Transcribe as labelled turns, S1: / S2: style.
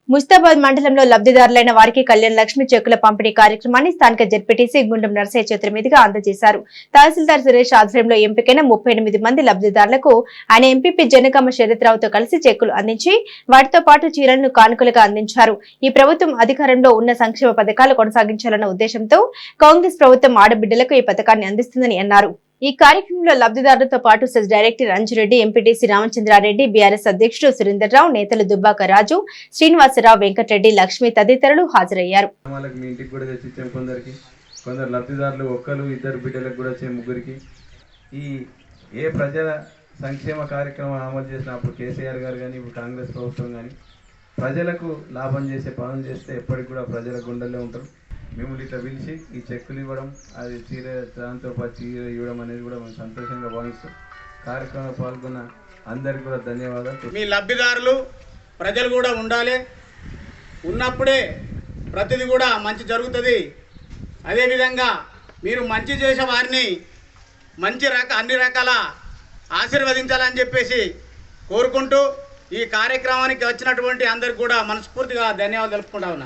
S1: ముస్తాబాద్ మండలంలో లబ్ధిదారులైన వారికి కళ్యాణ లక్ష్మి చెక్కుల పంపిణీ కార్యక్రమాన్ని స్థానిక జెడ్పీటీసీ గుండం నర్సయ్య చేతుల మీదుగా అందజేశారు. తహసీల్దార్ సురేష్ ఆధ్వర్యంలో ఎంపికైన 38 మంది లబ్ధిదారులకు ఆయన ఎంపీపీ జనగామ శరత్రావుతో కలిసి చెక్కులు అందించి వాటితో పాటు చీరలను కానుకలుగా అందించారు. ఈ ప్రభుత్వం అధికారంలో ఉన్న సంక్షేమ పథకాలు కొనసాగించాలన్న ఉద్దేశంతో కాంగ్రెస్ ప్రభుత్వం ఆడబిడ్డలకు ఈ పథకాన్ని అందిస్తుందని అన్నారు. ఈ కార్యక్రమంలో లబ్ధిదారులతో పాటు CESS director Anju Reddy, MPTC Ramachandra Reddy, BRS అధ్యక్షుడు సురేందర్రావు, నేతలు దుబ్బాక రాజు, శ్రీనివాసరావు, వెంకటరెడ్డి, లక్ష్మి తదితరులు హాజరయ్యారు.
S2: కొందరు లబ్ధిదారులు ఒక్కరు ఇద్దరు బిడ్డలకు కూడా వచ్చే ముగ్గురికి ఈ ఏ ప్రజల సంక్షేమ కార్యక్రమం అమలు చేసినప్పుడు కేసీఆర్ గారు కానీ ఇప్పుడు కాంగ్రెస్ ప్రభుత్వం కానీ ప్రజలకు లాభం చేసే పనులు చేస్తే ఎప్పటికి కూడా ప్రజల గుండెల్లో ఉంటారు. మిమ్మల్ని ఇట్లా పిలిచి ఈ చెక్కులు ఇవ్వడం, అది చీర దాంతో పాటు చీర ఇవ్వడం అనేది కూడా మేము సంతోషంగా భావిస్తాం. కార్యక్రమంలో పాల్గొన్న అందరికీ కూడా ధన్యవాదాలు.
S3: మీ లబ్ధిదారులు ప్రజలు కూడా ఉండాలి, ఉన్నప్పుడే ప్రతిదీ కూడా మంచి జరుగుతుంది. అదేవిధంగా మీరు మంచి చేసే వారిని అన్ని రకాల ఆశీర్వదించాలని చెప్పేసి కోరుకుంటూ ఈ కార్యక్రమానికి వచ్చినటువంటి అందరికి కూడా మనస్ఫూర్తిగా ధన్యవాదాలు తెలుపుకుంటా ఉన్నా.